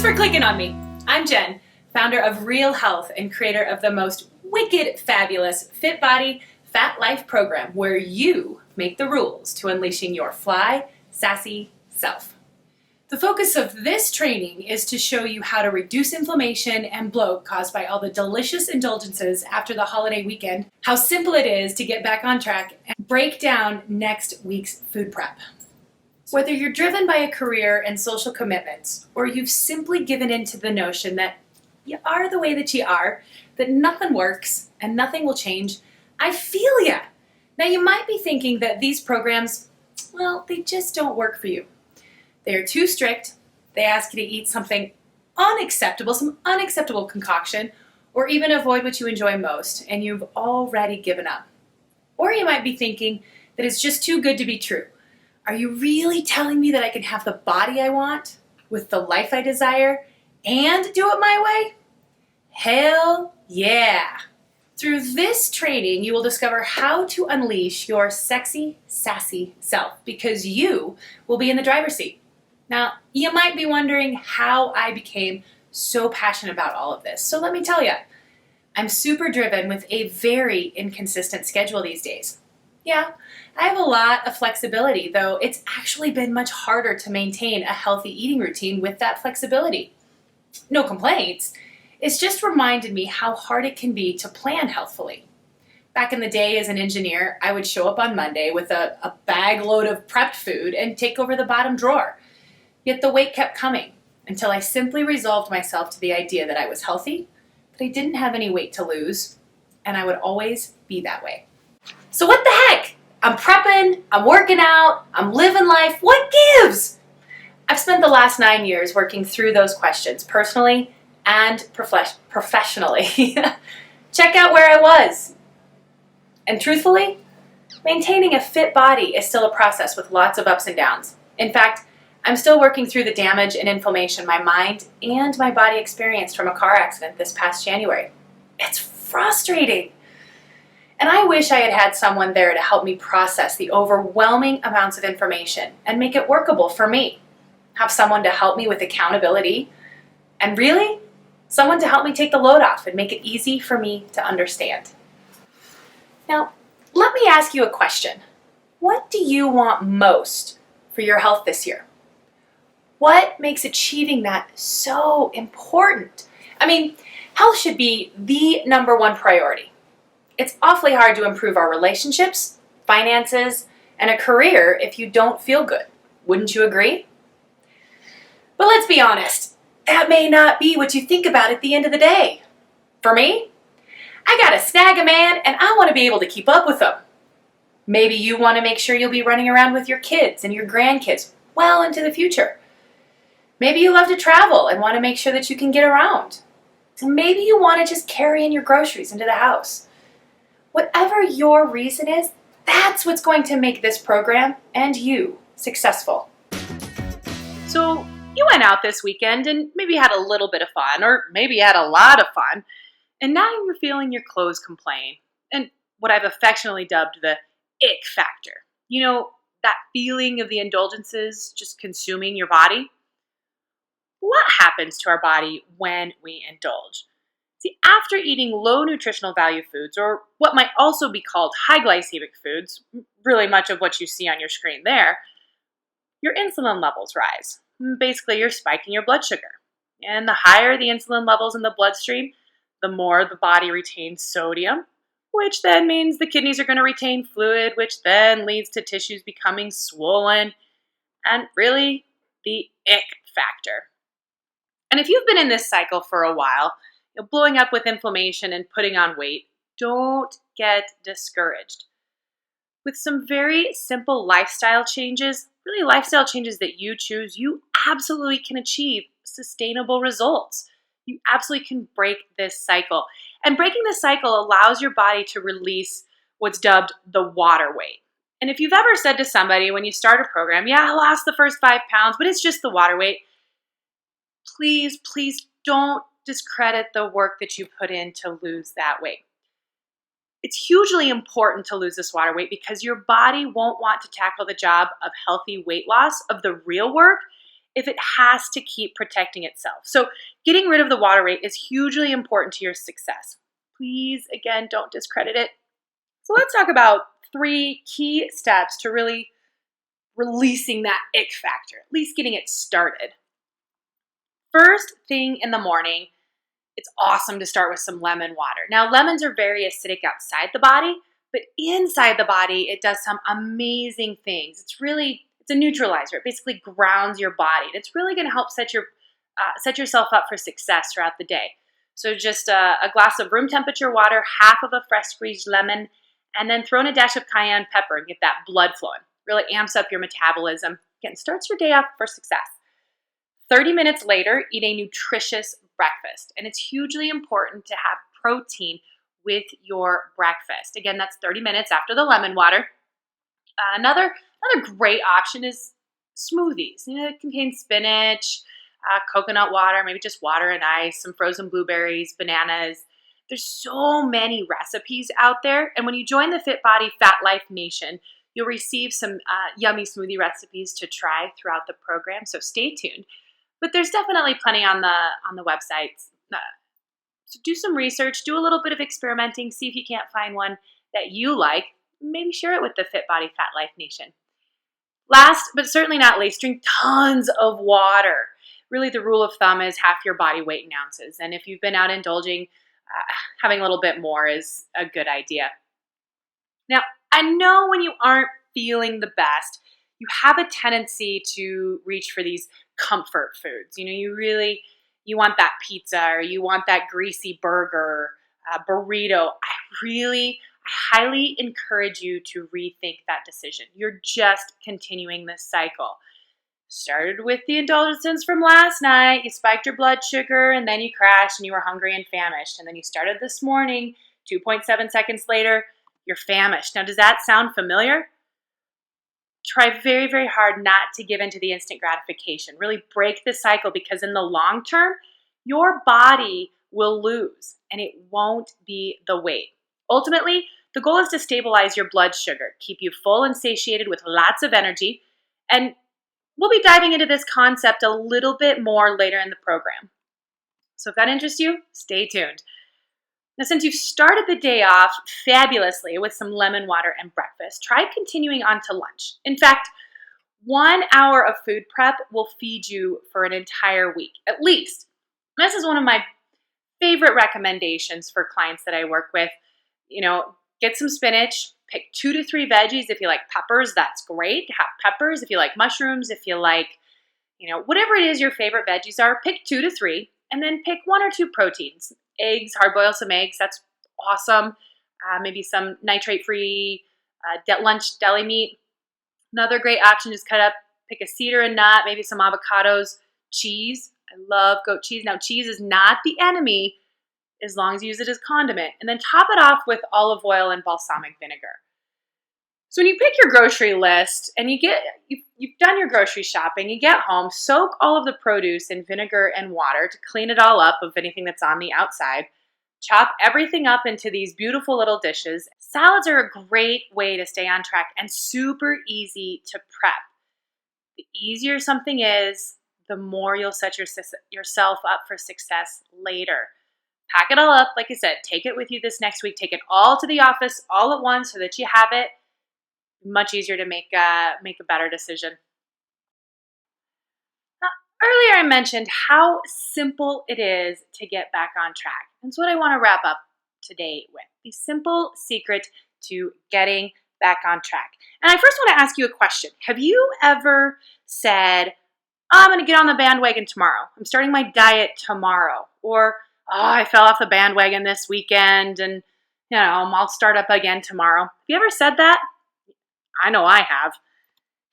for clicking on me. I'm Jen, founder of Real Health and creator of the most wicked, fabulous Fit Body, Fat Life program where you make the rules to unleashing your fly, sassy self. The focus of this training is to show you how to reduce inflammation and bloat caused by all the delicious indulgences after the holiday weekend, how simple it is to get back on track, and break down next week's food prep. Whether you're driven by a career and social commitments, or you've simply given in to the notion that you are the way that you are, that nothing works and nothing will change, I feel ya. Now you might be thinking that these programs, well, they just don't work for you. They are too strict, they ask you to eat something unacceptable, some unacceptable concoction, or even avoid what you enjoy most, and you've already given up. Or you might be thinking that it's just too good to be true. Are you really telling me that I can have the body I want, with the life I desire, and do it my way? Hell yeah! Through this training, you will discover how to unleash your sexy, sassy self, because you will be in the driver's seat. Now, you might be wondering how I became so passionate about all of this. So let me tell you, I'm super driven with a very inconsistent schedule these days. Yeah, I have a lot of flexibility, though it's actually been much harder to maintain a healthy eating routine with that flexibility. No complaints. It's just reminded me how hard it can be to plan healthfully. Back in the day as an engineer, I would show up on Monday with a bag load of prepped food and take over the bottom drawer. Yet the weight kept coming until I simply resolved myself to the idea that I was healthy, but I didn't have any weight to lose, and I would always be that way. So what the heck? I'm prepping, I'm working out, I'm living life. What gives? I've spent the last 9 years working through those questions personally and professionally. Check out where I was. And truthfully, maintaining a fit body is still a process with lots of ups and downs. In fact, I'm still working through the damage and inflammation my mind and my body experienced from a car accident this past January. It's frustrating. And I wish I had had someone there to help me process the overwhelming amounts of information and make it workable for me. Have someone to help me with accountability, and really, someone to help me take the load off and make it easy for me to understand. Now, let me ask you a question. What do you want most for your health this year? What makes achieving that so important? I mean, health should be the number one priority. It's awfully hard to improve our relationships, finances, and a career if you don't feel good. Wouldn't you agree? But let's be honest, that may not be what you think about at the end of the day. For me, I gotta snag a man and I want to be able to keep up with them. Maybe you want to make sure you'll be running around with your kids and your grandkids well into the future. Maybe you love to travel and want to make sure that you can get around. And maybe you want to just carry in your groceries into the house. Whatever your reason is, that's what's going to make this program and you successful. So you went out this weekend and maybe had a little bit of fun, or maybe had a lot of fun, and now you're feeling your clothes complain, and what I've affectionately dubbed the ick factor. You know, that feeling of the indulgences just consuming your body? What happens to our body when we indulge? See, after eating low nutritional value foods, or what might also be called high glycemic foods, really much of what you see on your screen there, your insulin levels rise. Basically, you're spiking your blood sugar. And the higher the insulin levels in the bloodstream, the more the body retains sodium, which then means the kidneys are going to retain fluid, which then leads to tissues becoming swollen, and really the ick factor. And if you've been in this cycle for a while, blowing up with inflammation and putting on weight, don't get discouraged. With some very simple lifestyle changes, really lifestyle changes that you choose, you absolutely can achieve sustainable results. You absolutely can break this cycle. And breaking this cycle allows your body to release what's dubbed the water weight. And if you've ever said to somebody when you start a program, yeah, I lost the first 5 pounds, but it's just the water weight, please don't discredit the work that you put in to lose that weight. It's hugely important to lose this water weight because your body won't want to tackle the job of healthy weight loss, of the real work, if it has to keep protecting itself. So getting rid of the water weight is hugely important to your success. Please, again, don't discredit it. So let's talk about 3 key steps to really releasing that ick factor, at least getting it started. First thing in the morning, it's awesome to start with some lemon water. Now, lemons are very acidic outside the body, but inside the body, it does some amazing things. It's a neutralizer. It basically grounds your body. It's really going to help set yourself up for success throughout the day. So just a glass of room temperature water, half of a fresh squeezed lemon, and then throw in a dash of cayenne pepper and get that blood flowing. Really amps up your metabolism. Again, starts your day off for success. 30 minutes later, eat a nutritious breakfast. And it's hugely important to have protein with your breakfast. Again, that's 30 minutes after the lemon water. Another great option is smoothies. It contains spinach, coconut water, maybe just water and ice, some frozen blueberries, bananas. There's so many recipes out there. And when you join the Fit Body Fat Life Nation, you'll receive some yummy smoothie recipes to try throughout the program. So stay tuned. But there's definitely plenty on the websites. So do some research, do a little bit of experimenting, see if you can't find one that you like. Maybe share it with the Fit Body Fat Life Nation. Last, but certainly not least, drink tons of water. Really, the rule of thumb is half your body weight in ounces. And if you've been out indulging, having a little bit more is a good idea. Now, I know when you aren't feeling the best, you have a tendency to reach for these comfort foods. You want that pizza or you want that greasy burger, burrito. I highly encourage you to rethink that decision. You're just continuing this cycle. Started with the indulgences from last night. You spiked your blood sugar and then you crashed and you were hungry and famished. And then you started this morning, 2.7 seconds later, you're famished. Now, does that sound familiar? Try very, very hard not to give in to the instant gratification. Really break the cycle, because in the long term, your body will lose and it won't be the weight. Ultimately, the goal is to stabilize your blood sugar, keep you full and satiated with lots of energy. And we'll be diving into this concept a little bit more later in the program. So if that interests you, stay tuned. Now, since you've started the day off fabulously with some lemon water and breakfast, try continuing on to lunch. In fact, 1 hour of food prep will feed you for an entire week, at least. This is one of my favorite recommendations for clients that I work with. Get some spinach, pick 2 to 3 veggies. If you like peppers, that's great. Have peppers. If you like mushrooms, if you like, whatever it is your favorite veggies are, pick 2 to 3, and then pick 1 or 2 proteins. Eggs, hard boil some eggs. That's awesome. Maybe some nitrate-free lunch deli meat. Another great option is pick a seed or a nut, maybe some avocados, cheese. I love goat cheese. Now, cheese is not the enemy as long as you use it as condiment. And then top it off with olive oil and balsamic vinegar. So when you pick your grocery list and you've done your grocery shopping, you get home, soak all of the produce in vinegar and water to clean it all up of anything that's on the outside. Chop everything up into these beautiful little dishes. Salads are a great way to stay on track and super easy to prep. The easier something is, the more you'll set yourself up for success later. Pack it all up, like I said, take it with you this next week. Take it all to the office all at once so that you have it. Much easier to make a better decision. Now, earlier I mentioned how simple it is to get back on track. That's what I want to wrap up today with. The simple secret to getting back on track. And I first want to ask you a question. Have you ever said, I'm going to get on the bandwagon tomorrow. I'm starting my diet tomorrow. Or, I fell off the bandwagon this weekend and, I'll start up again tomorrow. Have you ever said that? I know I have.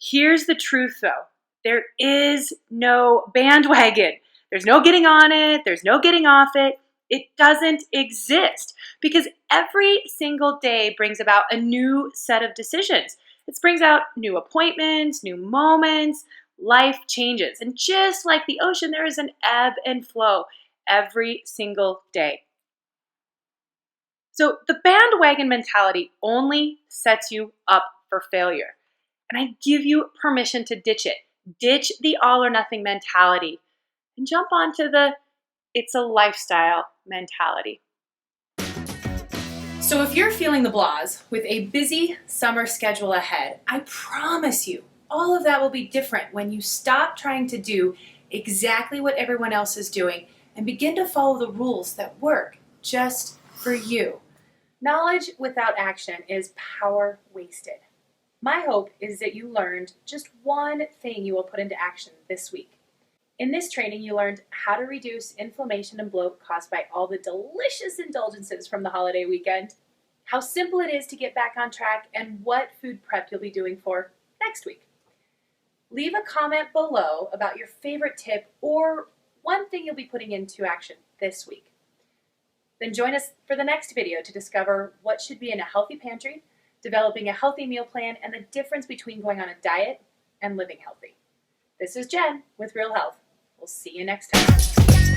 Here's the truth, though. There is no bandwagon. There's no getting on it. There's no getting off it. It doesn't exist, because every single day brings about a new set of decisions. It brings out new appointments, new moments. Life changes. And just like the ocean, there is an ebb and flow every single day. So the bandwagon mentality only sets you up for failure. And I give you permission to ditch it. Ditch the all or nothing mentality and jump onto the it's a lifestyle mentality. So if you're feeling the blahs with a busy summer schedule ahead, I promise you all of that will be different when you stop trying to do exactly what everyone else is doing and begin to follow the rules that work just for you. Knowledge without action is power wasted. My hope is that you learned just one thing you will put into action this week. In this training, you learned how to reduce inflammation and bloat caused by all the delicious indulgences from the holiday weekend, how simple it is to get back on track, and what food prep you'll be doing for next week. Leave a comment below about your favorite tip or one thing you'll be putting into action this week. Then join us for the next video to discover what should be in a healthy pantry, developing a healthy meal plan, and the difference between going on a diet and living healthy. This is Jen with Real Health. We'll see you next time.